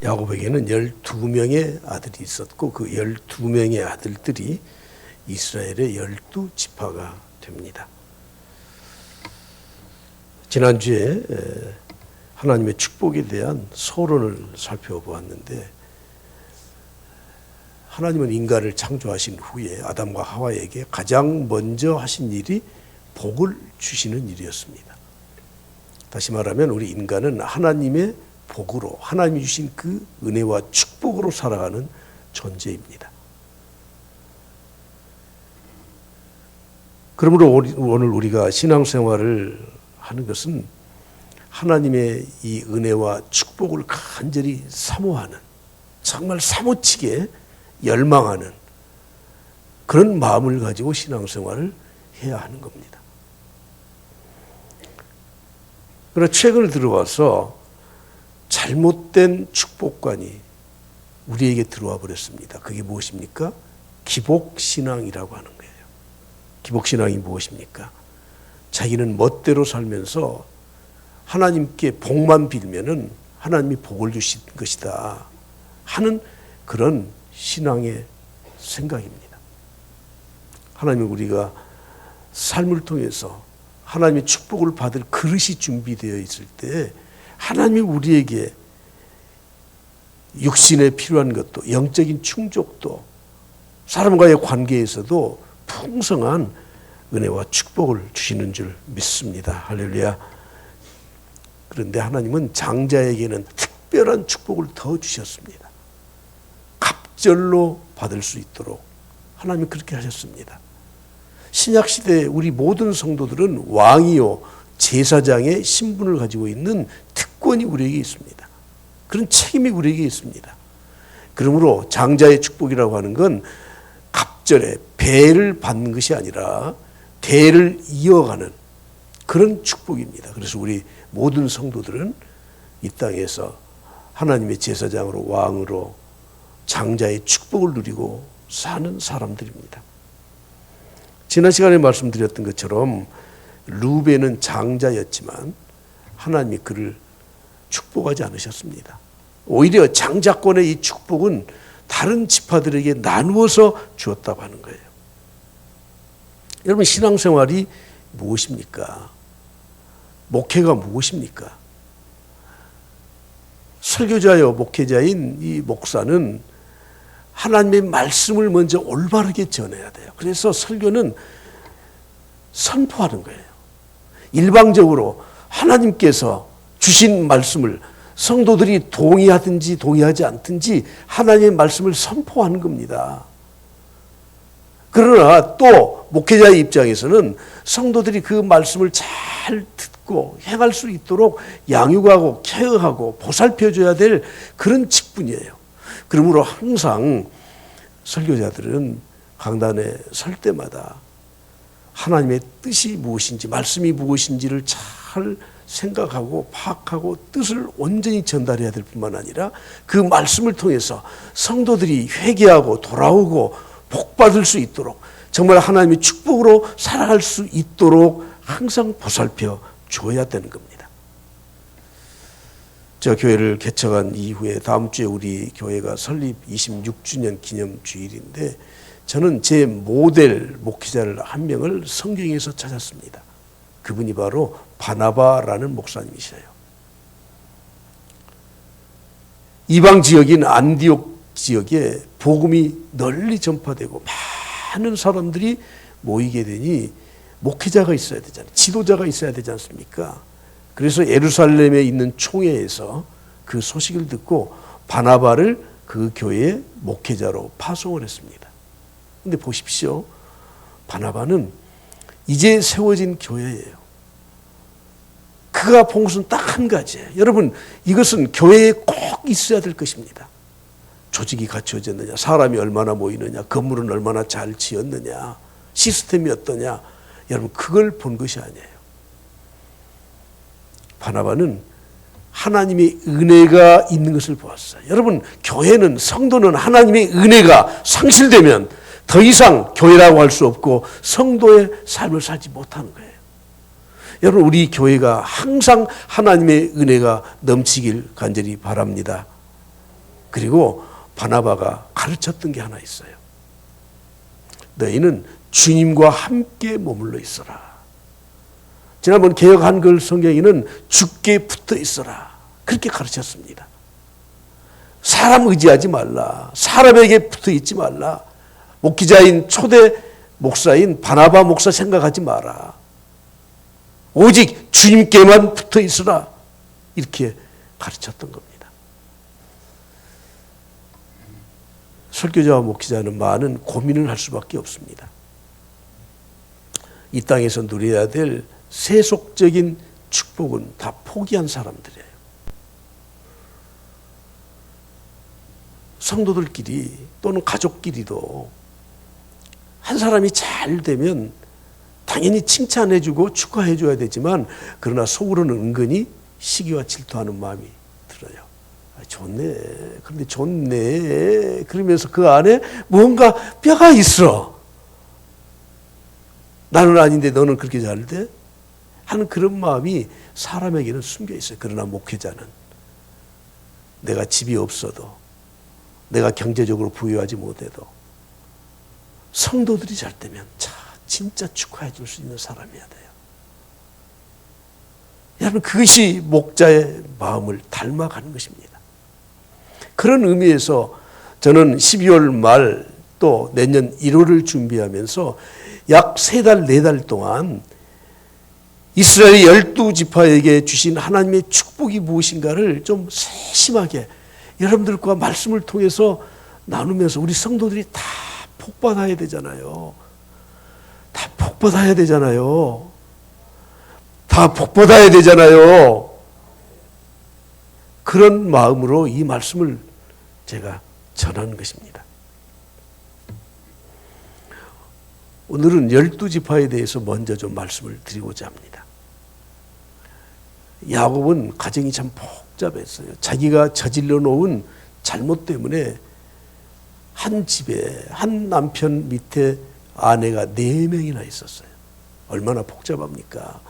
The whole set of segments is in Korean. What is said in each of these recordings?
야곱에게는 12명의 아들이 있었고 그 12명의 아들들이 이스라엘의 12지파가 됩니다. 지난주에 하나님의 축복에 대한 서론을 살펴보았는데, 하나님은 인간을 창조하신 후에 아담과 하와에게 가장 먼저 하신 일이 복을 주시는 일이었습니다. 다시 말하면 우리 인간은 하나님의 복으로, 하나님이 주신 그 은혜와 축복으로 살아가는 존재입니다. 그러므로 오늘 우리가 신앙생활을 하는 것은 하나님의 이 은혜와 축복을 간절히 사모하는, 정말 사모치게 열망하는 그런 마음을 가지고 신앙생활을 해야 하는 겁니다. 그러나 최근에 들어와서 잘못된 축복관이 우리에게 들어와 버렸습니다. 그게 무엇입니까? 기복신앙이라고 하는 거예요. 기복신앙이 무엇입니까? 자기는 멋대로 살면서 하나님께 복만 빌면은 하나님이 복을 주신 것이다 하는 그런 신앙의 생각입니다. 하나님은 우리가 삶을 통해서 하나님의 축복을 받을 그릇이 준비되어 있을 때 하나님이 우리에게 육신에 필요한 것도, 영적인 충족도, 사람과의 관계에서도 풍성한 은혜와 축복을 주시는 줄 믿습니다. 할렐루야. 그런데 하나님은 장자에게는 특별한 축복을 더 주셨습니다. 갑절로 받을 수 있도록 하나님이 그렇게 하셨습니다. 신약시대에 우리 모든 성도들은 왕이요 제사장의 신분을 가지고 있는 특권이 우리에게 있습니다. 그런 책임이 우리에게 있습니다. 그러므로 장자의 축복이라고 하는 건 갑절에 배를 받는 것이 아니라 대를 이어가는 그런 축복입니다. 그래서 우리 모든 성도들은 이 땅에서 하나님의 제사장으로, 왕으로 장자의 축복을 누리고 사는 사람들입니다. 지난 시간에 말씀드렸던 것처럼 루벤은 장자였지만 하나님이 그를 축복하지 않으셨습니다. 오히려 장자권의 이 축복은 다른 지파들에게 나누어서 주었다고 하는 거예요. 여러분, 신앙생활이 무엇입니까? 목회가 무엇입니까? 설교자요 목회자인 이 목사는 하나님의 말씀을 먼저 올바르게 전해야 돼요. 그래서 설교는 선포하는 거예요. 일방적으로 하나님께서 주신 말씀을 성도들이 동의하든지 동의하지 않든지 하나님의 말씀을 선포하는 겁니다. 그러나 또 목회자의 입장에서는 성도들이 그 말씀을 잘 듣고 행할 수 있도록 양육하고 케어하고 보살펴줘야 될 그런 직분이에요. 그러므로 항상 설교자들은 강단에 설 때마다 하나님의 뜻이 무엇인지, 말씀이 무엇인지를 잘 생각하고 파악하고 뜻을 온전히 전달해야 될 뿐만 아니라 그 말씀을 통해서 성도들이 회개하고 돌아오고 복받을 수 있도록, 정말 하나님의 축복으로 살아갈 수 있도록 항상 보살펴 줘야 되는 겁니다. 제가 교회를 개척한 이후에 다음 주에 우리 교회가 설립 26주년 기념 주일인데, 저는 제 모델 목회자를 한 명을 성경에서 찾았습니다. 그분이 바로 바나바라는 목사님이셔요. 이방 지역인 안디옥 지역에 복음이 널리 전파되고 많은 사람들이 모이게 되니 목회자가 있어야 되잖아요. 지도자가 있어야 되지 않습니까? 그래서 예루살렘에 있는 총회에서 그 소식을 듣고 바나바를 그 교회의 목회자로 파송을 했습니다. 그런데 보십시오. 바나바는 이제 세워진 교회예요. 그가 본 것은 딱 한 가지예요. 여러분, 이것은 교회에 꼭 있어야 될 것입니다. 조직이 갖춰졌느냐, 사람이 얼마나 모이느냐, 건물은 얼마나 잘 지었느냐, 시스템이 어떠냐, 여러분 그걸 본 것이 아니에요. 바나바는 하나님의 은혜가 있는 것을 보았어요. 여러분, 교회는, 성도는 하나님의 은혜가 상실되면 더 이상 교회라고 할 수 없고 성도의 삶을 살지 못하는 거예요. 여러분, 우리 교회가 항상 하나님의 은혜가 넘치길 간절히 바랍니다. 그리고 바나바가 가르쳤던 게 하나 있어요. 너희는 주님과 함께 머물러 있어라. 지난번 개역 한글 성경에는 주께 붙어 있어라. 그렇게 가르쳤습니다. 사람 의지하지 말라. 사람에게 붙어 있지 말라. 목기자인 초대 목사인 바나바 목사 생각하지 마라. 오직 주님께만 붙어 있으라. 이렇게 가르쳤던 겁니다. 설교자와 목기자는 많은 고민을 할 수밖에 없습니다. 이 땅에서 누려야 될 세속적인 축복은 다 포기한 사람들이에요. 성도들끼리 또는 가족끼리도 한 사람이 잘 되면 당연히 칭찬해주고 축하해줘야 되지만 그러나 속으로는 은근히 시기와 질투하는 마음이 들어요. 좋네. 그런데 좋네. 그러면서 그 안에 뭔가 뼈가 있어. 나는 아닌데 너는 그렇게 잘 돼? 하는 그런 마음이 사람에게는 숨겨 있어요. 그러나 목회자는 내가 집이 없어도 내가 경제적으로 부유하지 못해도 성도들이 잘 되면 진짜 축하해 줄 수 있는 사람이어야 돼요. 여러분, 그것이 목자의 마음을 닮아가는 것입니다. 그런 의미에서 저는 12월 말 또 내년 1월을 준비하면서 약 3달, 4달 동안 이스라엘 12지파에게 주신 하나님의 축복이 무엇인가를 좀 세심하게 여러분들과 말씀을 통해서 나누면서 우리 성도들이 다 복받아야 되잖아요. 다 복받아야 되잖아요. 다 복받아야 되잖아요. 그런 마음으로 이 말씀을 제가 전하는 것입니다. 오늘은 12지파에 대해서 먼저 좀 말씀을 드리고자 합니다. 야곱은 가정이 참 복잡했어요. 자기가 저질러 놓은 잘못 때문에 한 집에 한 남편 밑에 아내가 4명이나 있었어요. 얼마나 복잡합니까?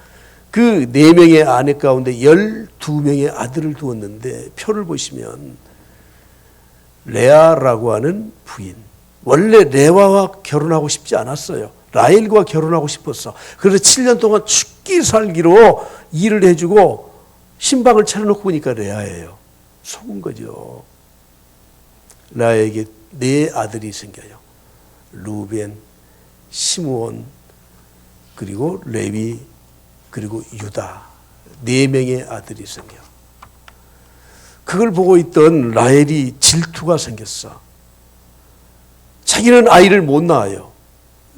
그 4명의 아내 가운데 12명의 아들을 두었는데 표를 보시면 레아라고 하는 부인, 원래 레와와 결혼하고 싶지 않았어요. 라헬과 결혼하고 싶었어. 그래서 7년 동안 죽기 살기로 일을 해주고 신방을 차려놓고 보니까 레아예요. 속은 거죠. 레아에게 4 아들이 생겨요. 루벤, 시므온, 그리고 레위, 그리고 유다. 4명의 아들이 생겨. 그걸 보고 있던 라헬이 질투가 생겼어. 자기는 아이를 못 낳아요.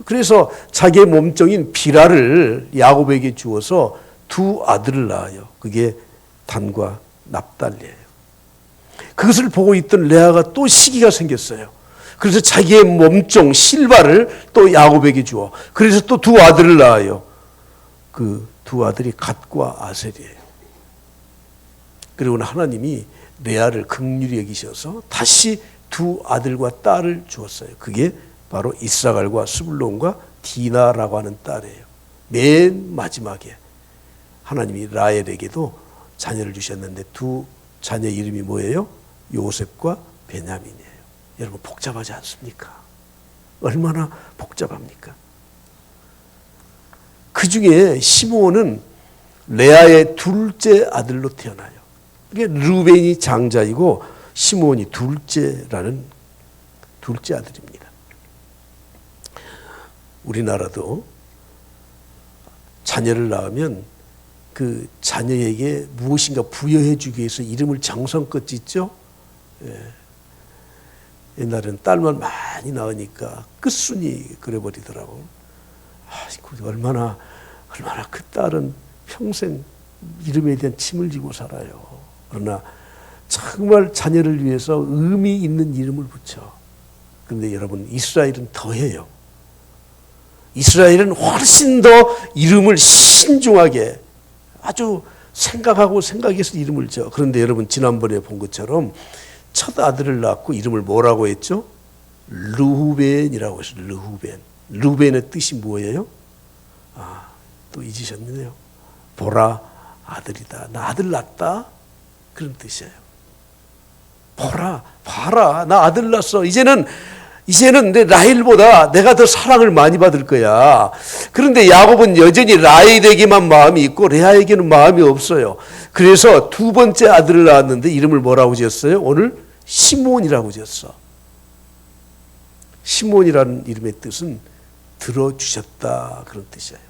그래서 자기의 몸종인 비라를 야곱에게 주어서 2 아들을 낳아요. 그게 단과 납달리예요. 그것을 보고 있던 레아가 또 시기가 생겼어요. 그래서 자기의 몸종 실바를 또 야곱에게 주어. 그래서 또 2 아들을 낳아요. 그 2 아들이 갓과 아셀이에요. 그리고 하나님이 레아를 긍휼히 여기셔서 다시 2 아들과 딸을 주었어요. 그게 바로 이스라엘과 스불론과 디나라고 하는 딸이에요. 맨 마지막에 하나님이 라헬에게도 자녀를 주셨는데 2 자녀 이름이 뭐예요? 요셉과 베냐민이에요. 여러분, 복잡하지 않습니까? 얼마나 복잡합니까? 그 중에 시므온은 레아의 2째 아들로 태어나요. 그게 르벤이 장자이고 시므온이 2째라는 2째 아들입니다. 우리나라도 자녀를 낳으면 그 자녀에게 무엇인가 부여해 주기 위해서 이름을 정성껏 짓죠. 예. 옛날에는 딸만 많이 낳으니까 끝순이 그래버리더라고. 얼마나 그 딸은 평생 이름에 대한 짐을 지고 살아요. 그러나 정말 자녀를 위해서 의미 있는 이름을 붙여. 그런데 여러분, 이스라엘은 더해요. 이스라엘은 훨씬 더 이름을 신중하게 아주 생각해서 이름을 지어. 그런데 여러분, 지난번에 본 것처럼 첫 아들을 낳고 이름을 뭐라고 했죠? 르후벤이라고 했어요. 르후벤. 르후벤의 뜻이 뭐예요? 또 잊으셨네요. 보라, 아들이다. 나 아들 낳았다. 그런 뜻이에요. 봐라, 나 아들 낳았어. 이제는 내 라헬보다 내가 더 사랑을 많이 받을 거야. 그런데 야곱은 여전히 라헬에게만 마음이 있고 레아에게는 마음이 없어요. 그래서 두 번째 아들을 낳았는데 이름을 뭐라고 지었어요? 오늘 시몬이라고 지었어. 시몬이라는 이름의 뜻은 들어주셨다, 그런 뜻이에요.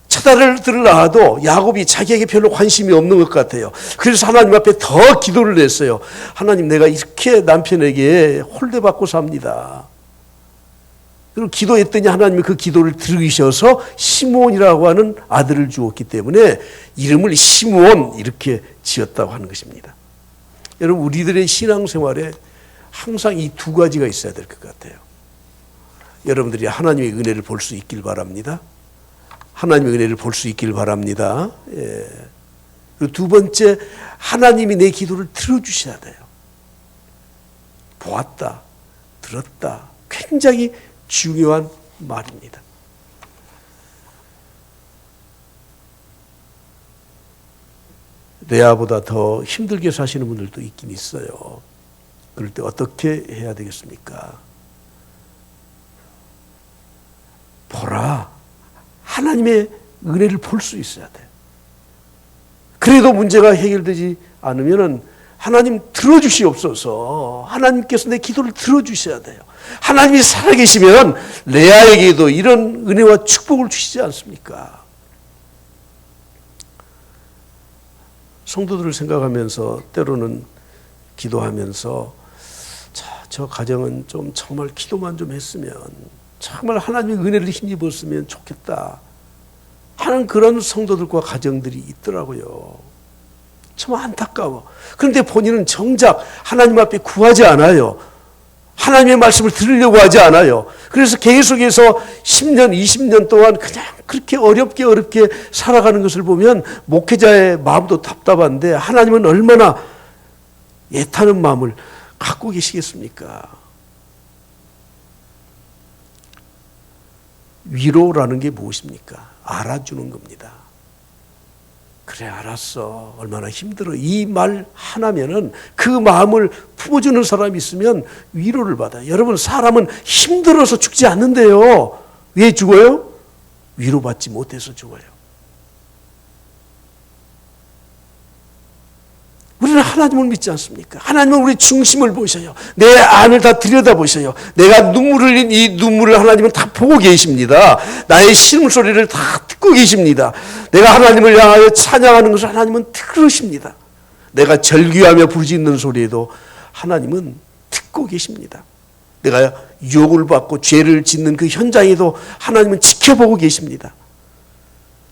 첫 아들을 낳아도 야곱이 자기에게 별로 관심이 없는 것 같아요. 그래서 하나님 앞에 더 기도를 했어요. 하나님, 내가 이렇게 남편에게 홀대받고 삽니다. 그리고 기도했더니 하나님이 그 기도를 들으셔서 시몬이라고 하는 아들을 주었기 때문에 이름을 시몬 이렇게 지었다고 하는 것입니다. 여러분, 우리들의 신앙생활에 항상 이 두 가지가 있어야 될 것 같아요. 여러분들이 하나님의 은혜를 볼 수 있길 바랍니다. 하나님의 은혜를 볼 수 있길 바랍니다. 예. 그리고 두 번째, 하나님이 내 기도를 들어주셔야 돼요. 보았다, 들었다. 굉장히 중요한 말입니다. 레아보다 더 힘들게 사시는 분들도 있긴 있어요. 그럴 때 어떻게 해야 되겠습니까? 보라. 하나님의 은혜를 볼 수 있어야 돼요. 그래도 문제가 해결되지 않으면 하나님 들어주시옵소서. 하나님께서 내 기도를 들어주셔야 돼요. 하나님이 살아계시면 레아에게도 이런 은혜와 축복을 주시지 않습니까? 성도들을 생각하면서 때로는 기도하면서 저 가정은 좀 정말 기도만 좀 했으면, 정말 하나님의 은혜를 힘입었으면 좋겠다 하는 그런 성도들과 가정들이 있더라고요. 참 안타까워. 그런데 본인은 정작 하나님 앞에 구하지 않아요. 하나님의 말씀을 들으려고 하지 않아요. 그래서 계속해서 10년, 20년 동안 그냥 그렇게 어렵게 살아가는 것을 보면 목회자의 마음도 답답한데 하나님은 얼마나 애타는 마음을 갖고 계시겠습니까? 위로라는 게 무엇입니까? 알아주는 겁니다. 그래, 알았어. 얼마나 힘들어. 이 말 하나면은 그 마음을 품어주는 사람이 있으면 위로를 받아요. 여러분, 사람은 힘들어서 죽지 않는데요. 왜 죽어요? 위로받지 못해서 죽어요. 우리는 하나님을 믿지 않습니까? 하나님은 우리 중심을 보셔요. 내 안을 다 들여다보셔요. 내가 눈물을 흘린 이 눈물을 하나님은 다 보고 계십니다. 나의 신음소리를 다 듣고 계십니다. 내가 하나님을 향하여 찬양하는 것을 하나님은 들으십니다. 내가 절규하며 부르짖는 소리에도 하나님은 듣고 계십니다. 내가 유혹을 받고 죄를 짓는 그 현장에도 하나님은 지켜보고 계십니다.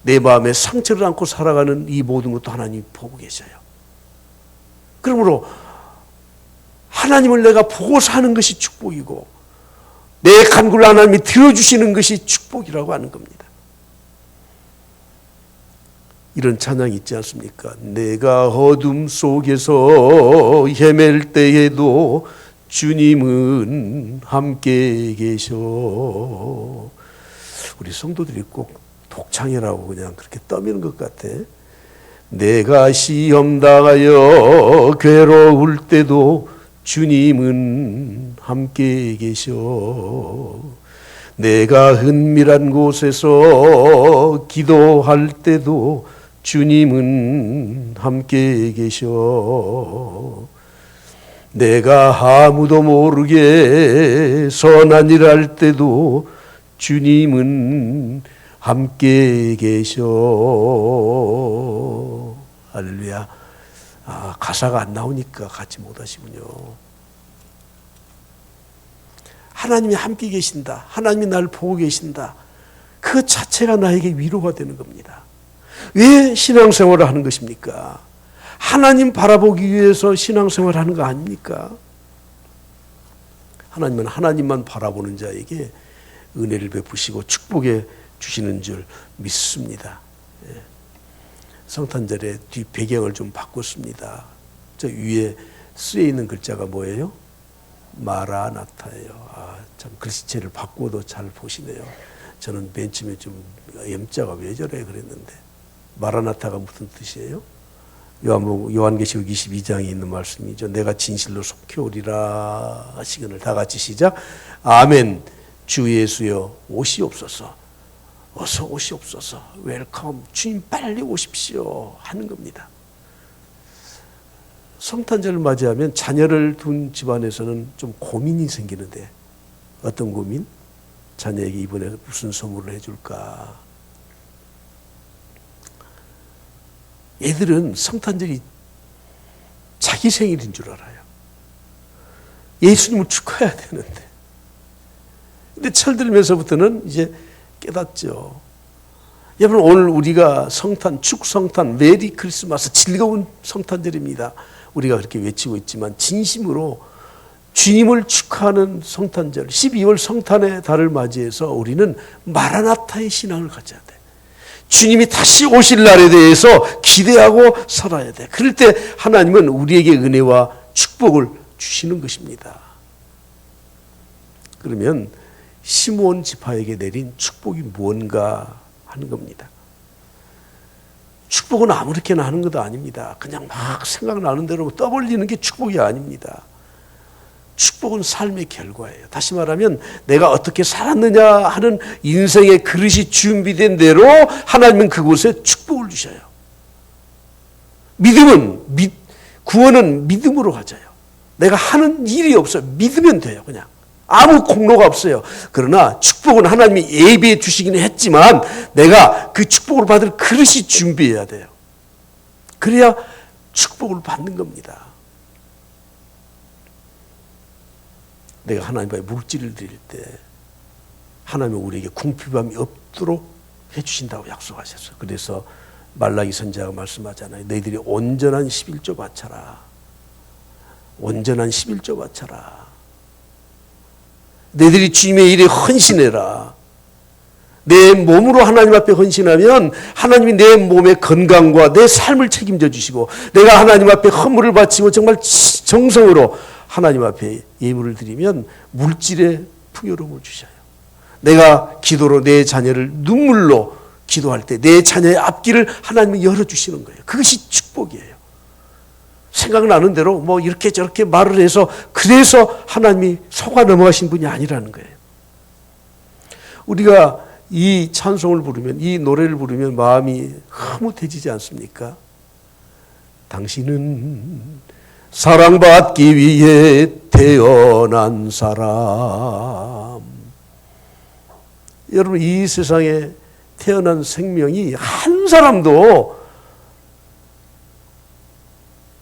내 마음에 상처를 안고 살아가는 이 모든 것도 하나님이 보고 계셔요. 그러므로 하나님을 내가 보고 사는 것이 축복이고 내 간구를 하나님이 들어주시는 것이 축복이라고 하는 겁니다. 이런 찬양이 있지 않습니까? 내가 어둠 속에서 헤맬 때에도 주님은 함께 계셔. 우리 성도들이 꼭 독창이라고 그냥 그렇게 떠미는 것 같아. 내가 시험당하여 괴로울 때도 주님은 함께 계셔. 내가 은밀한 곳에서 기도할 때도 주님은 함께 계셔. 내가 아무도 모르게 선한 일 할 때도 주님은 함께 계셔. 할렐루야. 가사가 안 나오니까 같이 못하시군요. 하나님이 함께 계신다. 하나님이 나를 보고 계신다. 그 자체가 나에게 위로가 되는 겁니다. 왜 신앙생활을 하는 것입니까? 하나님 바라보기 위해서 신앙생활을 하는 거 아닙니까? 하나님은 하나님만 바라보는 자에게 은혜를 베푸시고 축복해 주시는 줄 믿습니다. 성탄절에 뒷 배경을 좀 바꿨습니다. 저 위에 쓰여 있는 글자가 뭐예요? 마라나타예요. 참 글씨체를 바꿔도 잘 보시네요. 저는 맨 처음에 좀 M자가 왜 저래 그랬는데 마라나타가 무슨 뜻이에요? 요한계시록 22장에 있는 말씀이죠. 내가 진실로 속히 오리라 하시거늘. 다 같이 시작. 아멘. 주 예수여 오시옵소서. 어서 오시옵소서. 웰컴. 주님 빨리 오십시오 하는 겁니다. 성탄절을 맞이하면 자녀를 둔 집안에서는 좀 고민이 생기는데, 어떤 고민? 자녀에게 이번에 무슨 선물을 해줄까? 애들은 성탄절이 자기 생일인 줄 알아요. 예수님을 축하해야 되는데. 근데 철들면서부터는 이제 깨닫죠. 여러분, 오늘 우리가 성탄, 축성탄, 메리 크리스마스, 즐거운 성탄절입니다. 우리가 그렇게 외치고 있지만 진심으로 주님을 축하하는 성탄절, 12월 성탄의 달을 맞이해서 우리는 마라나타의 신앙을 가져야 돼. 주님이 다시 오실 날에 대해서 기대하고 살아야 돼. 그럴 때 하나님은 우리에게 은혜와 축복을 주시는 것입니다. 그러면 시므온 지파에게 내린 축복이 무언가 하는 겁니다. 축복은 아무렇게나 하는 것도 아닙니다. 그냥 막 생각나는 대로 떠벌리는 게 축복이 아닙니다. 축복은 삶의 결과예요. 다시 말하면 내가 어떻게 살았느냐 하는 인생의 그릇이 준비된 대로 하나님은 그곳에 축복을 주셔요. 구원은 믿음으로 가져요. 내가 하는 일이 없어요. 믿으면 돼요. 그냥 아무 공로가 없어요. 그러나 축복은 하나님이 예비해 주시기는 했지만 내가 그 축복을 받을 그릇이 준비해야 돼요. 그래야 축복을 받는 겁니다. 내가 하나님 앞에 물질을 드릴 때 하나님은 우리에게 궁핍함이 없도록 해주신다고 약속하셨어요. 그래서 말라기 선지자가 말씀하잖아요. 너희들이 온전한 11조 바쳐라. 온전한 11조 바쳐라. 너희들이 주님의 일에 헌신해라. 내 몸으로 하나님 앞에 헌신하면 하나님이 내 몸의 건강과 내 삶을 책임져 주시고, 내가 하나님 앞에 헌물을 바치고 정말 정성으로 하나님 앞에 예물을 드리면 물질의 풍요로움을 주셔요. 내가 기도로 내 자녀를 눈물로 기도할 때 내 자녀의 앞길을 하나님이 열어주시는 거예요. 그것이 축복이에요. 생각나는 대로 뭐 이렇게 저렇게 말을 해서 그래서 하나님이 속아 넘어가신 분이 아니라는 거예요. 우리가 이 찬송을 부르면, 이 노래를 부르면 마음이 흐뭇해지지 않습니까? 당신은 사랑받기 위해 태어난 사람. 여러분, 이 세상에 태어난 생명이 한 사람도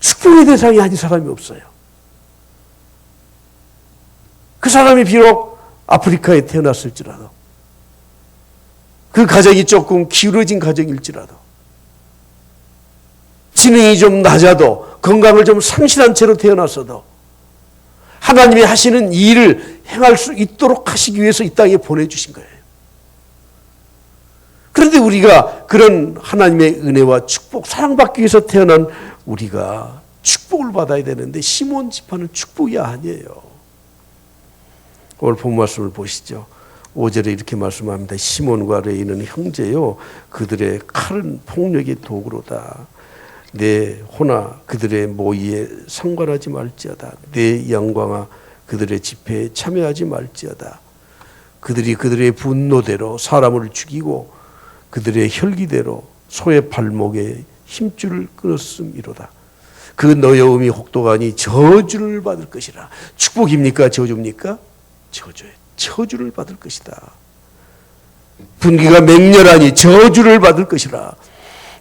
축복의 대상이 아닌 사람이 없어요. 그 사람이 비록 아프리카에 태어났을지라도, 그 가정이 조금 기울어진 가정일지라도, 지능이 좀 낮아도, 건강을 좀 상실한 채로 태어났어도 하나님이 하시는 일을 행할 수 있도록 하시기 위해서 이 땅에 보내주신 거예요. 그런데 우리가 그런 하나님의 은혜와 축복, 사랑받기 위해서 태어난 우리가 축복을 받아야 되는데 시므온 지파는 축복이 아니에요. 오늘 본 말씀을 보시죠. 5절에 이렇게 말씀합니다. 시몬과 레이는 형제요, 그들의 칼은 폭력의 도구로다. 내 호나 그들의 모의에 상관하지 말지어다. 내 영광아 그들의 집회에 참여하지 말지어다. 그들이 그들의 분노대로 사람을 죽이고 그들의 혈기대로 소의 발목에 힘줄을 끊었음이로다. 그 너여움이 혹독하니 저주를 받을 것이라. 축복입니까? 저주입니까? 저주예요. 저주를 받을 것이다. 분기가 맹렬하니 저주를 받을 것이라.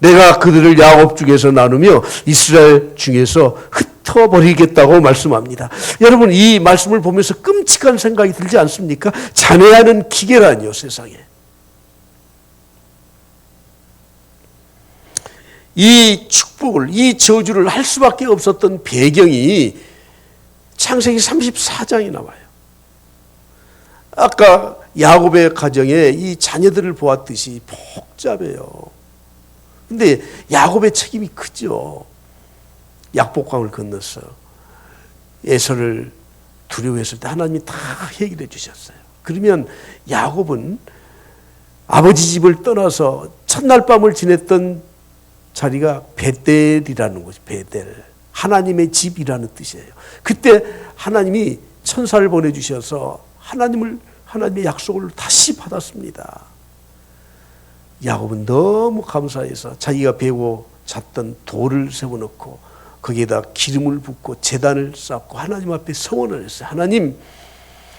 내가 그들을 야곱 중에서 나누며 이스라엘 중에서 흩어버리겠다고 말씀합니다. 여러분, 이 말씀을 보면서 끔찍한 생각이 들지 않습니까? 자매하는 기계라니요, 세상에. 이 축복을, 이 저주를 할 수밖에 없었던 배경이 창세기 34장에 나와요. 아까 야곱의 가정에 이 자녀들을 보았듯이 복잡해요. 근데 야곱의 책임이 크죠. 약복강을 건넜어. 에서를 두려워했을 때 하나님이 다 해결해 주셨어요. 그러면 야곱은 아버지 집을 떠나서 첫날 밤을 지냈던 자리가 베델이라는 곳이 베델. 하나님의 집이라는 뜻이에요. 그때 하나님이 천사를 보내주셔서 하나님의 약속을 다시 받았습니다. 야곱은 너무 감사해서 자기가 베고 잤던 돌을 세워놓고 거기에다 기름을 붓고 제단을 쌓고 하나님 앞에 서원을 했어요. 하나님,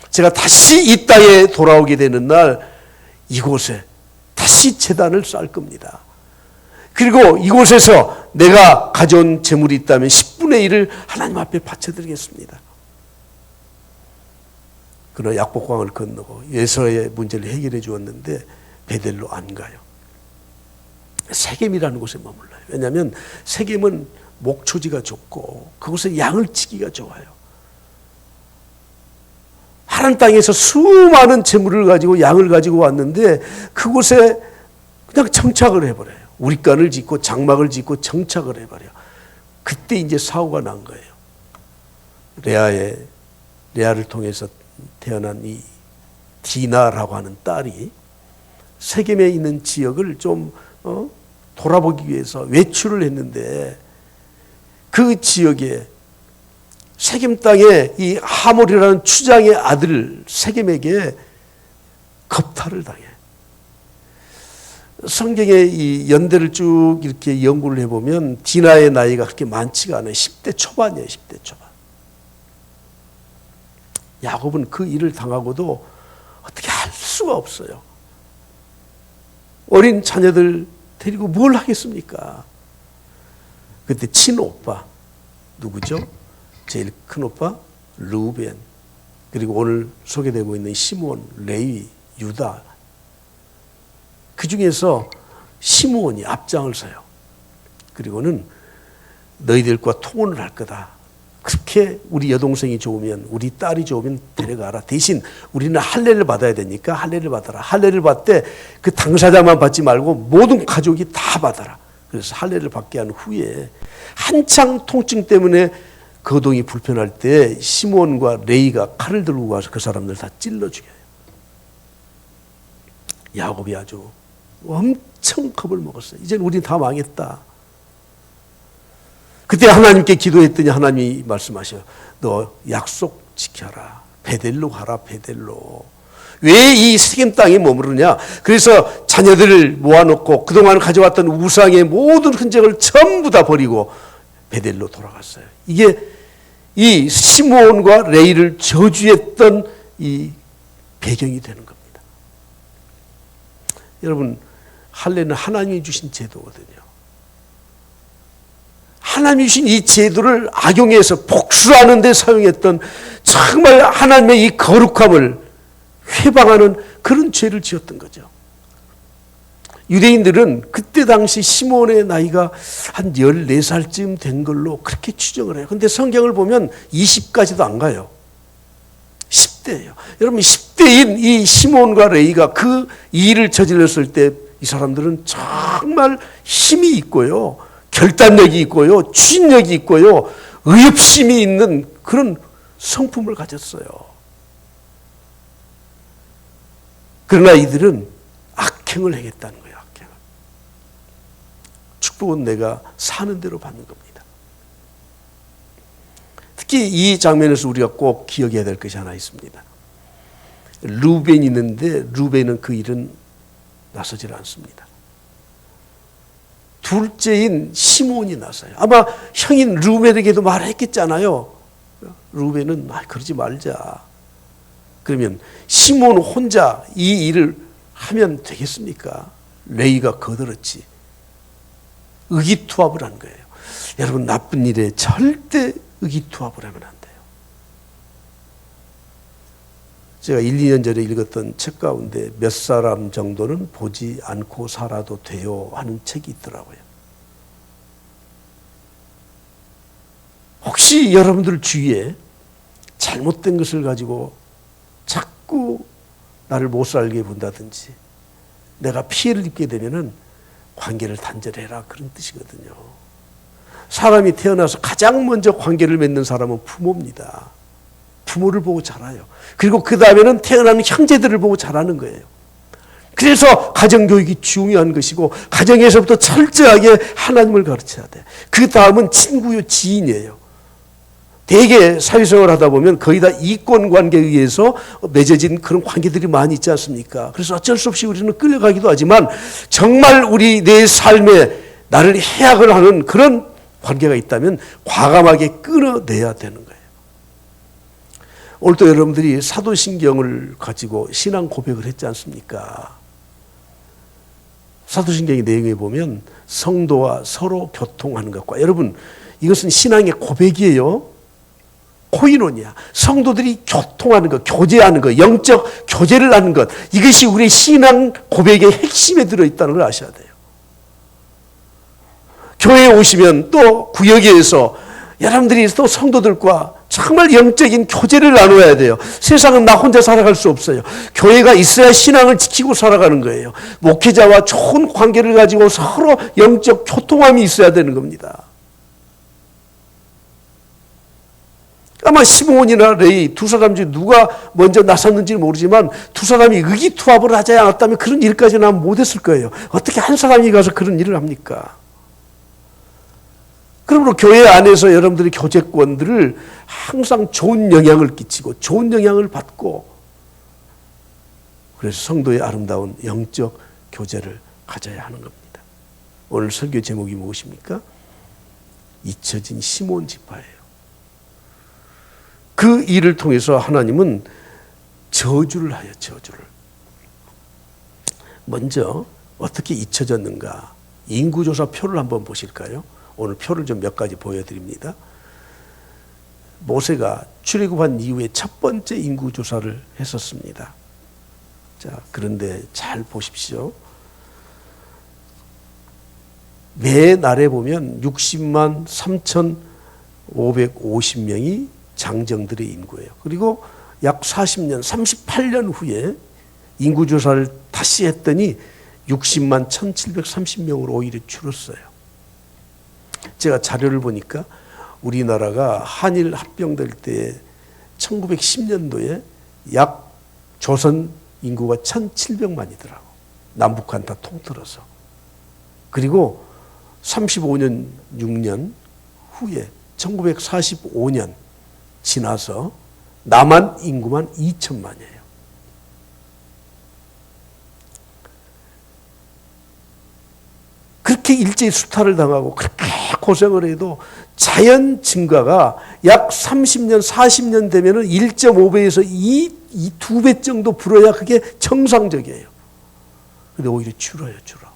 제가 다시 이 땅에 돌아오게 되는 날 이곳에 다시 제단을 쌓을 겁니다. 그리고 이곳에서 내가 가져온 재물이 있다면 10분의 1을 하나님 앞에 바쳐드리겠습니다. 그러나 약복강을 건너고 예서의 문제를 해결해 주었는데 베델로 안 가요. 세겜이라는 곳에 머물러요. 왜냐하면 세겜은 목초지가 좁고 그곳에 양을 치기가 좋아요. 하나님 땅에서 수많은 재물을 가지고 양을 가지고 왔는데 그곳에 그냥 정착을 해버려요. 우리간을 짓고 장막을 짓고 정착을 해버려요. 그때 이제 사고가 난 거예요. 레아를 통해서 태어난 이 디나라고 하는 딸이 세겜에 있는 지역을 좀 돌아보기 위해서 외출을 했는데 그 지역에 세겜 땅에 이 하몰이라는 추장의 아들 세겜에게 겁탈을 당해. 성경의 이 연대를 쭉 이렇게 연구를 해보면 디나의 나이가 그렇게 많지가 않아요. 10대 초반이에요. 10대 초반. 야곱은 그 일을 당하고도 어떻게 할 수가 없어요. 어린 자녀들 데리고 뭘 하겠습니까? 그때 친오빠 누구죠? 제일 큰 오빠 르우벤, 그리고 오늘 소개되고 있는 시므온, 레위, 유다. 그 중에서 시므온이 앞장을 서요. 그리고는 너희들과 통혼을 할 거다. 그렇게 우리 여동생이 좋으면, 우리 딸이 좋으면 데려가라. 대신 우리는 할례를 받아야 되니까 할례를 받아라. 할례를 받되 그 당사자만 받지 말고 모든 가족이 다 받아라. 그래서 할례를 받게 한 후에 한창 통증 때문에 거동이 불편할 때 시므온과 레이가 칼을 들고 가서 그 사람들 다 찔러 죽여요. 야곱이 아주 엄청 겁을 먹었어요. 이제 우린 다 망했다. 그때 하나님께 기도했더니 하나님이 말씀하셔요. 너 약속 지켜라. 베델로 가라. 베델로. 왜 이 세겜 땅에 머무르냐? 그래서 자녀들을 모아놓고 그동안 가져왔던 우상의 모든 흔적을 전부 다 버리고 베델로 돌아갔어요. 이게 이 시므온과 레이를 저주했던 이 배경이 되는 겁니다. 여러분, 할례는 하나님이 주신 제도거든요. 하나님이 주신 이 제도를 악용해서 복수하는 데 사용했던 정말 하나님의 이 거룩함을 회방하는 그런 죄를 지었던 거죠. 유대인들은 그때 당시 시므온의 나이가 한 14살쯤 된 걸로 그렇게 추정을 해요. 그런데 성경을 보면 20까지도 안 가요. 10대예요. 여러분, 10대인 이 시므온과 레이가 그 일을 저질렀을 때 이 사람들은 정말 힘이 있고요, 결단력이 있고요, 추진력이 있고요, 의협심이 있는 그런 성품을 가졌어요. 그러나 이들은 악행을 행했다는 거예요. 악행을. 축복은 내가 사는 대로 받는 겁니다. 특히 이 장면에서 우리가 꼭 기억해야 될 것이 하나 있습니다. 르우벤이 있는데 르우벤은 그 일은 나서질 않습니다. 둘째인 시므온이 나서요. 아마 형인 르우벤에게도 말했겠잖아요. 르우벤은 그러지 말자. 그러면 시므온 혼자 이 일을 하면 되겠습니까? 레이가 거들었지. 의기투합을 한 거예요. 여러분, 나쁜 일에 절대 의기투합을 하면 안 돼요. 제가 1, 2년 전에 읽었던 책 가운데 몇 사람 정도는 보지 않고 살아도 돼요 하는 책이 있더라고요. 혹시 여러분들 주위에 잘못된 것을 가지고 자꾸 나를 못 살게 본다든지 내가 피해를 입게 되면은 관계를 단절해라, 그런 뜻이거든요. 사람이 태어나서 가장 먼저 관계를 맺는 사람은 부모입니다. 부모를 보고 자라요. 그리고 그 다음에는 태어나는 형제들을 보고 자라는 거예요. 그래서 가정교육이 중요한 것이고 가정에서부터 철저하게 하나님을 가르쳐야 돼. 그 다음은 친구요, 지인이에요. 대개 사회생활 하다 보면 거의 다 이권관계에 의해서 맺어진 그런 관계들이 많이 있지 않습니까? 그래서 어쩔 수 없이 우리는 끌려가기도 하지만 정말 우리 내 삶에 나를 해악을 하는 그런 관계가 있다면 과감하게 끊어내야 되는 거예요. 오늘 또 여러분들이 사도신경을 가지고 신앙 고백을 했지 않습니까? 사도신경의 내용에 보면 성도와 서로 교통하는 것과, 여러분 이것은 신앙의 고백이에요. 코이노니아, 성도들이 교통하는 것, 교제하는 것, 영적 교제를 하는 것, 이것이 우리의 신앙 고백의 핵심에 들어있다는 걸 아셔야 돼요. 교회에 오시면 또 구역에서 여러분들이 또 성도들과 정말 영적인 교제를 나눠야 돼요. 세상은 나 혼자 살아갈 수 없어요. 교회가 있어야 신앙을 지키고 살아가는 거예요. 목회자와 좋은 관계를 가지고 서로 영적 교통함이 있어야 되는 겁니다. 아마 시몬이나 레위 두 사람 중에 누가 먼저 나섰는지 모르지만 두 사람이 의기투합을 하지 않았다면 그런 일까지는 못했을 거예요. 어떻게 한 사람이 가서 그런 일을 합니까? 그러므로 교회 안에서 여러분들의 교제권들을 항상 좋은 영향을 끼치고 좋은 영향을 받고, 그래서 성도의 아름다운 영적 교제를 가져야 하는 겁니다. 오늘 설교 제목이 무엇입니까? 잊혀진 시몬 지파예요. 그 일을 통해서 하나님은 저주를 하여 저주를. 먼저 어떻게 잊혀졌는가? 인구조사 표를 한번 보실까요? 오늘 표를 좀 몇 가지 보여드립니다. 모세가 출애굽한 이후에 첫 번째 인구조사를 했었습니다. 자, 그런데 잘 보십시오. 매 날에 보면 60만 3,550명이 장정들의 인구예요. 그리고 약 40년, 38년 후에 인구조사를 다시 했더니 60만 1,730명으로 오히려 줄었어요. 제가 자료를 보니까 우리나라가 한일 합병될 때 1910년도에 약 조선 인구가 1,700만이더라고. 남북한 다 통틀어서. 그리고 35년, 6년 후에 1945년 지나서 남한 인구만 2천만이에요. 그렇게 일제히 수탈을 당하고 그렇게 고생을 해도 자연 증가가 약 30년, 40년 되면은 1.5배에서 2배 정도 불어야 그게 정상적이에요. 근데 오히려 줄어요, 줄어.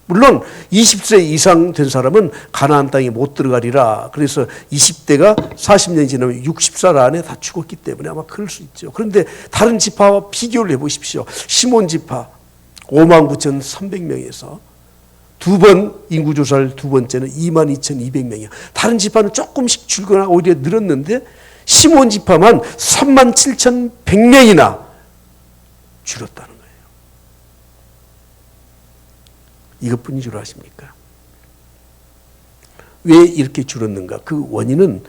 물론 20세 이상 된 사람은 가나안 땅에 못 들어가리라. 그래서 20대가 40년이 지나면 60살 안에 다 죽었기 때문에 아마 그럴 수 있죠. 그런데 다른 지파와 비교를 해보십시오. 시몬 지파 59,300명에서 두 번 인구조사를 두 번째는 22,200명이에요. 다른 지파는 조금씩 줄거나 오히려 늘었는데 시몬 지파만 37,100명이나 줄었다는 거예요. 이것뿐인 줄 아십니까? 왜 이렇게 줄었는가? 그 원인은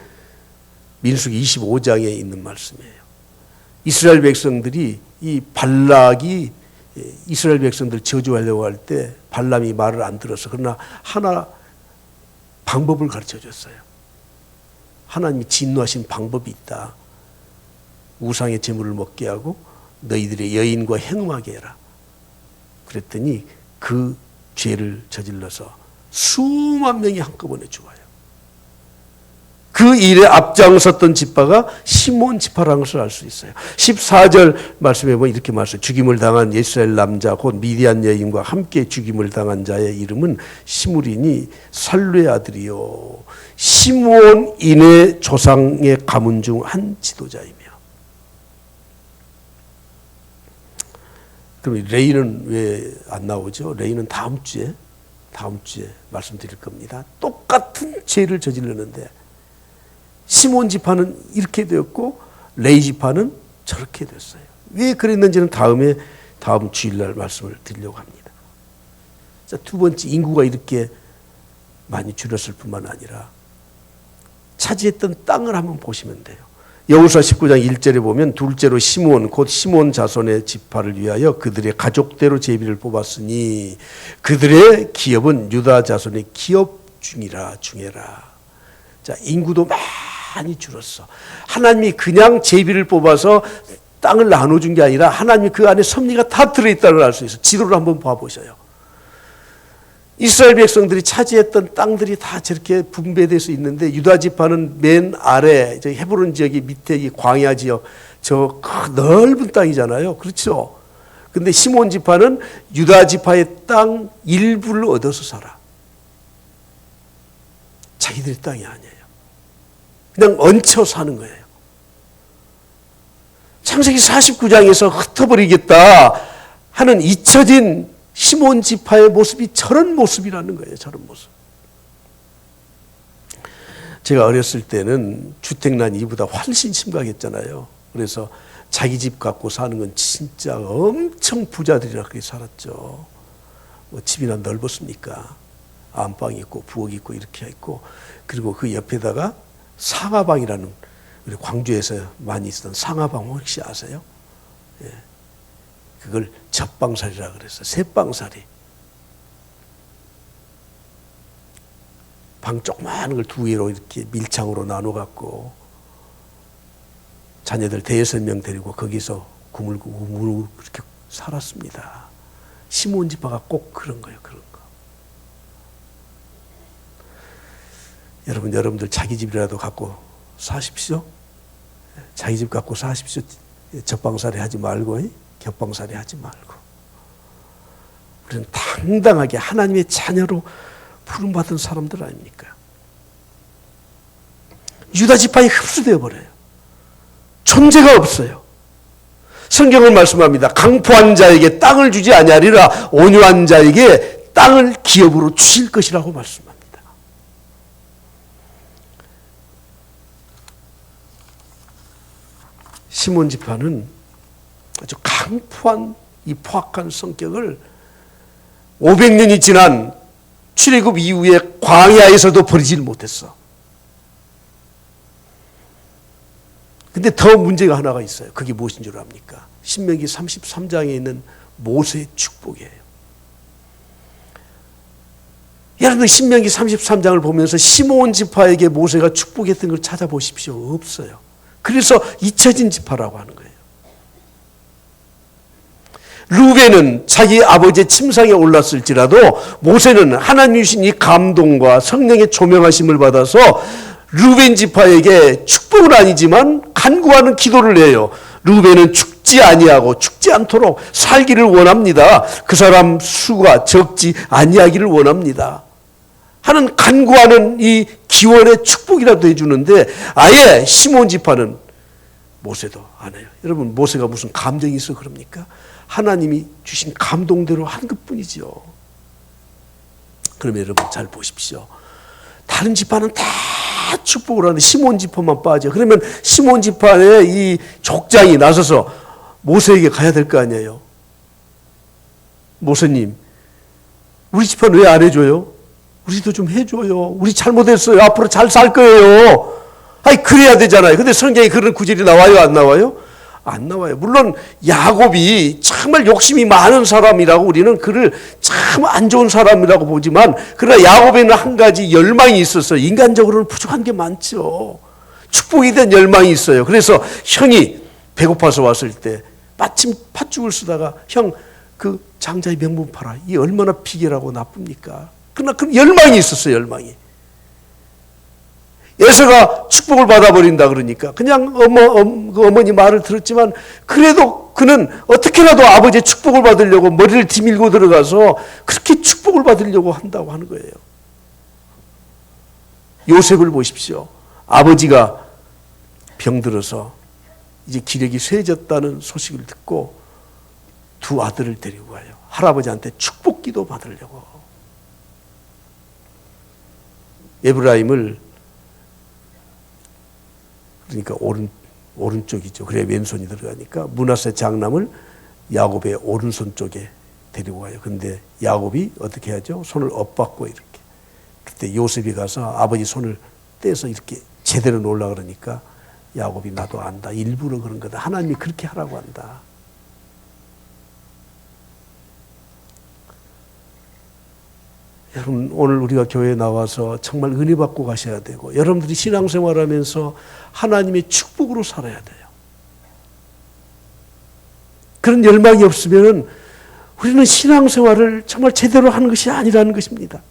민수기 25장에 있는 말씀이에요. 이스라엘 백성들이 이 발락이 이스라엘 백성들 저주하려고 할 때 발람이 말을 안 들어서, 그러나 하나 방법을 가르쳐 줬어요. 하나님이 진노하신 방법이 있다. 우상의 제물을 먹게 하고 너희들의 여인과 행음하게 해라. 그랬더니 그 죄를 저질러서 수만 명이 한꺼번에 죽어요. 그 일에 앞장섰던 지파가 시몬 지파라는 것을 알 수 있어요. 14절 말씀해 보면 이렇게 말씀해요. 죽임을 당한 이스라엘 남자 곧 미디안 여인과 함께 죽임을 당한 자의 이름은 시므리니 살루의 아들이요 시므온인의 조상의 가문 중 한 지도자이며. 그럼 레이는 왜 안 나오죠? 레이는 다음 주에 말씀드릴 겁니다. 똑같은 죄를 저질렀는데 시몬 지파는 이렇게 되었고 레위 지파는 저렇게 됐어요. 왜 그랬는지는 다음 주일날 말씀을 드리려고 합니다. 자, 두 번째, 인구가 이렇게 많이 줄었을 뿐만 아니라 차지했던 땅을 한번 보시면 돼요. 여호수아 19장 1절에 보면 둘째로 시므온 곧 시므온 자손의 지파를 위하여 그들의 가족대로 제비를 뽑았으니 그들의 기업은 유다 자손의 기업 중에라. 자, 인구도 많이 줄었어. 하나님이 그냥 제비를 뽑아서 땅을 나눠준 게 아니라 하나님이 그 안에 섭리가 다 들어있다는 걸 알 수 있어. 지도를 한번 봐보셔요. 이스라엘 백성들이 차지했던 땅들이 다 저렇게 분배돼서 있는데 유다 지파는 맨 아래 헤브론 지역이 밑에 이 광야 지역 저 넓은 땅이잖아요. 그렇죠? 근데 시몬 지파는 유다 지파의 땅 일부를 얻어서 살아. 자기들의 땅이 아니에요. 그냥 얹혀 사는 거예요. 창세기 49장에서 흩어버리겠다 하는 잊혀진 시몬 지파의 모습이 저런 모습이라는 거예요. 저런 모습. 제가 어렸을 때는 주택난 이보다 훨씬 심각했잖아요. 그래서 자기 집 갖고 사는 건 진짜 엄청 부자들이라 그렇게 살았죠. 뭐 집이나 넓었습니까? 안방이 있고 부엌이 있고 이렇게 있고, 그리고 그 옆에다가 상하방이라는, 우리 광주에서 많이 있었던 상하방 혹시 아세요? 예. 그걸 젖방살이라 그래서 셋방살이. 방 조그마한 걸 두 개로 이렇게 밀창으로 나눠 갖고 자녀들 5-6명 데리고 거기서 구물구물 그렇게 살았습니다. 시몬 지파가 꼭 그런 거예요. 그런 거. 여러분들 자기 집이라도 갖고 사십시오. 자기 집 갖고 사십시오. 젖방살이 하지 말고, 겹방살이 하지 말고. 우리는 당당하게 하나님의 자녀로 부름받은 사람들 아닙니까? 유다 지파에 흡수되어 버려요. 존재가 없어요. 성경은 말씀합니다. 강포한 자에게 땅을 주지 아니하리라 온유한 자에게 땅을 기업으로 주실 것이라고 말씀합니다. 시몬 지파는 아주 강포한 이 포악한 성격을 500년이 지난 출애굽 이후에 광야에서도 버리질 못했어. 근데 더 문제가 하나가 있어요. 그게 무엇인 줄 압니까? 신명기 33장에 있는 모세의 축복이에요. 여러분 신명기 33장을 보면서 시므온 지파에게 모세가 축복했던 걸 찾아보십시오. 없어요. 그래서 잊혀진 지파라고 하는 거예요. 루벤은 자기 아버지의 침상에 올랐을지라도 모세는 하나님 주신 이 감동과 성령의 조명하심을 받아서 루벤 지파에게 축복은 아니지만 간구하는 기도를 해요. 루벤은 죽지 아니하고 죽지 않도록 살기를 원합니다. 그 사람 수가 적지 아니하기를 원합니다. 하는 간구하는 이 기원의 축복이라도 해주는데 아예 시몬 지파는 모세도 안 해요. 여러분 모세가 무슨 감정이 있어 그럽니까? 하나님이 주신 감동대로 한 것뿐이죠. 그러면 여러분 잘 보십시오. 다른 지파는 다 축복을 하는데 시몬 지파만 빠져. 그러면 시몬 지파의 이 족장이 나서서 모세에게 가야 될 거 아니에요. 모세님, 우리 지파는 왜 안 해줘요? 우리도 좀 해줘요. 우리 잘못했어요. 앞으로 잘 살 거예요. 아니 그래야 되잖아요. 근데 성경에 그런 구절이 나와요? 안 나와요? 안 나와요. 물론 야곱이 정말 욕심이 많은 사람이라고 우리는 그를 참 안 좋은 사람이라고 보지만 그러나 야곱에는 한 가지 열망이 있었어요. 인간적으로는 부족한 게 많죠. 축복에 대한 열망이 있어요. 그래서 형이 배고파서 왔을 때 마침 팥죽을 쓰다가 형 그 장자의 명분 팔아. 이 얼마나 비계라고 나쁩니까? 그러나 그 열망이 있었어요. 열망이. 에서가 축복을 받아버린다 그러니까 그냥 어머니 말을 들었지만 그래도 그는 어떻게라도 아버지의 축복을 받으려고 머리를 디밀고 들어가서 그렇게 축복을 받으려고 한다고 하는 거예요. 요셉을 보십시오. 아버지가 병들어서 이제 기력이 쇠해졌다는 소식을 듣고 두 아들을 데리고 가요. 할아버지한테 축복기도 받으려고. 에브라임을 그러니까 오른쪽이죠. 그래야 왼손이 들어가니까 므낫세 장남을 야곱의 오른손 쪽에 데리고 가요. 근데 야곱이 어떻게 하죠? 손을 엇받고 이렇게. 그때 요셉이 가서 아버지 손을 떼서 이렇게 제대로 놓으려고 그러니까 야곱이 나도 안다. 일부러 그런 거다. 하나님이 그렇게 하라고 한다. 여러분, 오늘 우리가 교회에 나와서 정말 은혜 받고 가셔야 되고, 여러분들이 신앙생활하면서 하나님의 축복으로 살아야 돼요. 그런 열망이 없으면 우리는 신앙생활을 정말 제대로 하는 것이 아니라는 것입니다.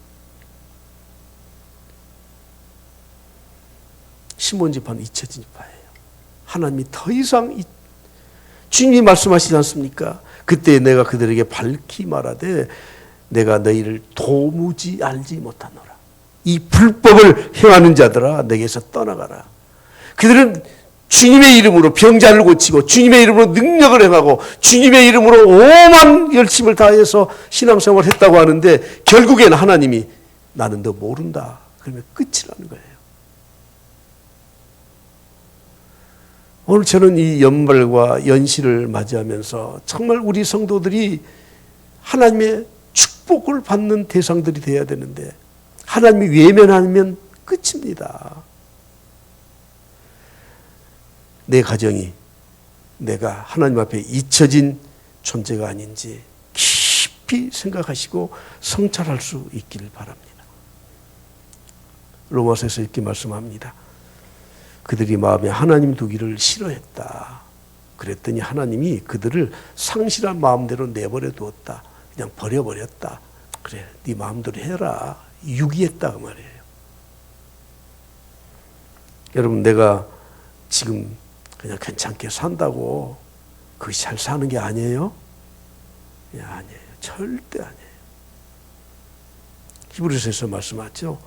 시몬 지파는 잊혀진 지파예요. 하나님이 더 이상 주님이 말씀하시지 않습니까? 그때 내가 그들에게 밝히 말하되 내가 너희를 도무지 알지 못하노라. 이 불법을 행하는 자들아 내게서 떠나가라. 그들은 주님의 이름으로 병자를 고치고 주님의 이름으로 능력을 행하고 주님의 이름으로 오만 열심을 다해서 신앙생활을 했다고 하는데 결국에는 하나님이 나는 너 모른다. 그러면 끝이라는 거예요. 오늘 저는 이 연말과 연시를 맞이하면서 정말 우리 성도들이 하나님의 축복을 받는 대상들이 되어야 되는데 하나님이 외면하면 끝입니다. 내 가정이 내가 하나님 앞에 잊혀진 존재가 아닌지 깊이 생각하시고 성찰할 수 있기를 바랍니다. 로마서에서 이렇게 말씀합니다. 그들이 마음에 하나님 두기를 싫어했다. 그랬더니 하나님이 그들을 상실한 마음대로 내버려 두었다. 그냥 버려버렸다. 그래, 네 마음대로 해라. 유기했다 그 말이에요. 여러분, 내가 지금 그냥 괜찮게 산다고 그것이 잘 사는 게 아니에요? 예, 아니에요. 절대 아니에요. 히브리서에서 말씀하죠.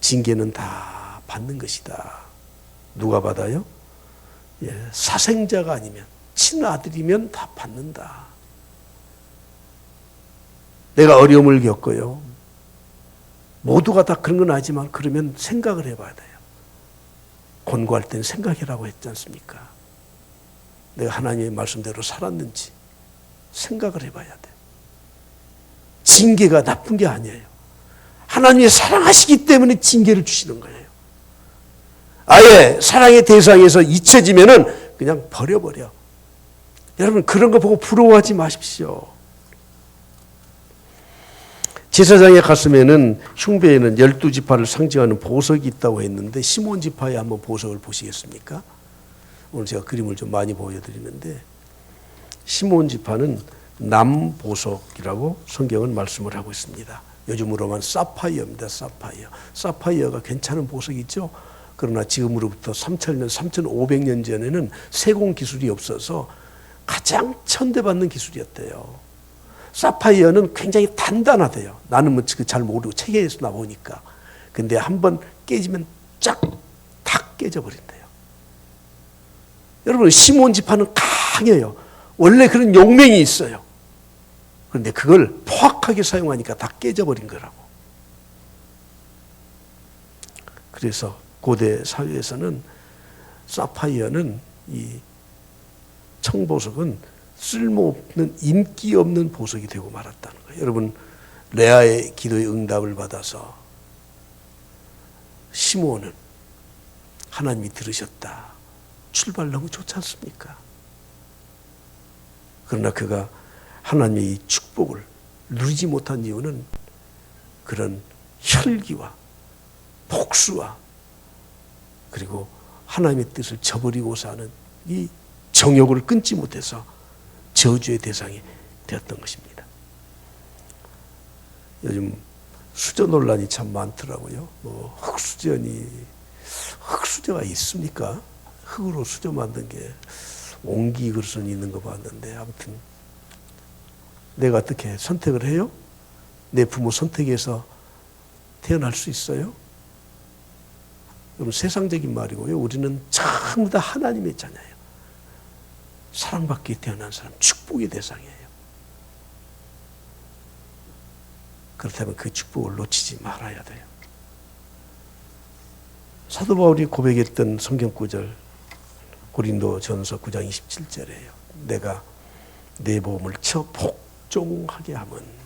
징계는 다 받는 것이다. 누가 받아요? 예, 사생자가 아니면 친아들이면 다 받는다. 내가 어려움을 겪어요. 모두가 다 그런 건 아니지만 그러면 생각을 해봐야 돼요. 권고할 땐 생각해라고 했지 않습니까? 내가 하나님의 말씀대로 살았는지 생각을 해봐야 돼요. 징계가 나쁜 게 아니에요. 하나님이 사랑하시기 때문에 징계를 주시는 거예요. 아예 사랑의 대상에서 잊혀지면은 그냥 버려버려. 여러분, 그런 거 보고 부러워하지 마십시오. 제사장의 가슴에는 흉배에는 12지파를 상징하는 보석이 있다고 했는데 시몬 지파에 한번 보석을 보시겠습니까? 오늘 제가 그림을 좀 많이 보여드리는데 시몬 지파는 남보석이라고 성경은 말씀을 하고 있습니다. 요즘으로만 사파이어입니다. 사파이어. 사파이어가 괜찮은 보석이죠. 그러나 지금으로부터 3000년, 3500년 전에는 세공 기술이 없어서 가장 천대받는 기술이었대요. 사파이어는 굉장히 단단하대요. 나는 뭐 잘 모르고 책에서 나오니까. 근데 한번 깨지면 다 깨져버린대요. 여러분, 시몬 지파는 강해요. 원래 그런 용맹이 있어요. 그런데 그걸 포악하게 사용하니까 다 깨져버린 거라고. 그래서 고대 사회에서는 사파이어는 이 청보석은 쓸모없는 인기 없는 보석이 되고 말았다는 거예요. 여러분, 레아의 기도의 응답을 받아서 시므온은 하나님이 들으셨다. 출발 너무 좋지 않습니까? 그러나 그가 하나님의 이 축복을 누리지 못한 이유는 그런 혈기와 복수와 그리고 하나님의 뜻을 저버리고자 하는 이 정욕을 끊지 못해서 저주의 대상이 되었던 것입니다. 요즘 수저 논란이 참 많더라고요. 뭐 흙수저가 있습니까? 흙으로 수저 만든 게 옹기 그릇은 있는 거 봤는데 아무튼 내가 어떻게 선택을 해요? 내 부모 선택해서 태어날 수 있어요? 여러분, 세상적인 말이고요. 우리는 전부 다 하나님의 자녀예요. 사랑받기에 태어난 사람, 축복의 대상이에요. 그렇다면 그 축복을 놓치지 말아야 돼요. 사도 바울이 고백했던 성경구절 고린도전서 9장 27절이에요. 내가 내 몸을 쳐 복종하게 하면,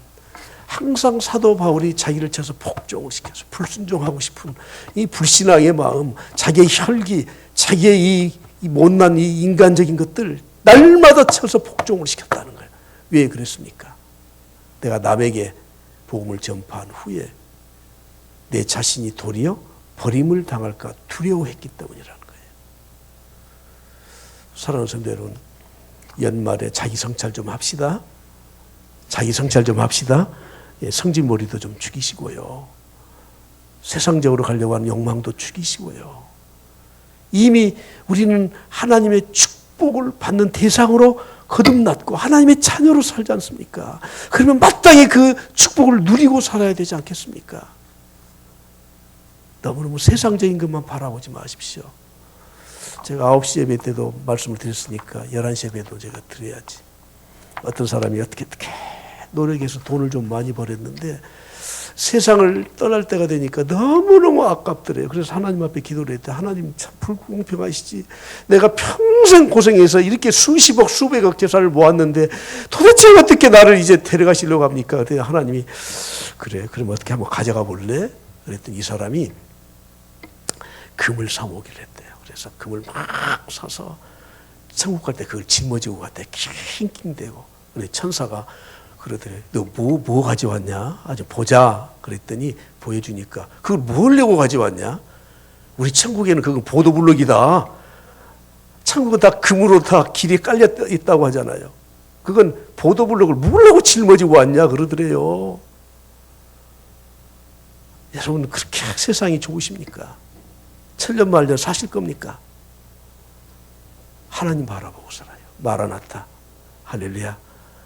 항상 사도 바울이 자기를 쳐서 복종을 시켜서 불순종하고 싶은 이 불신앙의 마음, 자기의 혈기, 자기의 이 이 못난 이 인간적인 것들 날마다 쳐서 복종을 시켰다는 거예요. 왜 그랬습니까? 내가 남에게 복음을 전파한 후에 내 자신이 도리어 버림을 당할까 두려워했기 때문이라는 거예요. 사랑하는 성도 여러분, 연말에 자기 성찰 좀 합시다. 자기 성찰 좀 합시다. 성질머리도 좀 죽이시고요. 세상적으로 가려고 하는 욕망도 죽이시고요. 이미 우리는 하나님의 축복을 받는 대상으로 거듭났고 하나님의 자녀로 살지 않습니까? 그러면 마땅히 그 축복을 누리고 살아야 되지 않겠습니까? 너무너무 세상적인 것만 바라보지 마십시오. 제가 9시 예배 때도 말씀을 드렸으니까 11시 예배도 제가 드려야지. 어떤 사람이 어떻게 노력해서 돈을 좀 많이 벌었는데 세상을 떠날 때가 되니까 너무너무 아깝더래요. 그래서 하나님 앞에 기도를 했대. 하나님 참 불공평하시지. 내가 평생 고생해서 이렇게 수십억 수백억 재산을 모았는데 도대체 어떻게 나를 이제 데려가시려고 합니까? 그랬더니 하나님이 그래 그럼 어떻게 한번 가져가 볼래? 그랬더니 이 사람이 금을 사오기로 했대요. 그래서 금을 막 사서 천국 갈 때 그걸 짊어지고 갔대. 낑낑대고. 근데 천사가 그러더래. 너 뭐 가져왔냐? 아주 보자. 그랬더니 보여주니까 그걸 뭘 내고 가져왔냐? 우리 천국에는 그건 보도블록이다. 천국은 다 금으로 다 길이 깔려 있다고 하잖아요. 그건 보도블록을 뭘 내고 짊어지고 왔냐? 그러더래요. 여러분 그렇게 세상이 좋으십니까? 천년 말년 사실 겁니까? 하나님 바라보고 살아요. 마라나타. 할렐루야.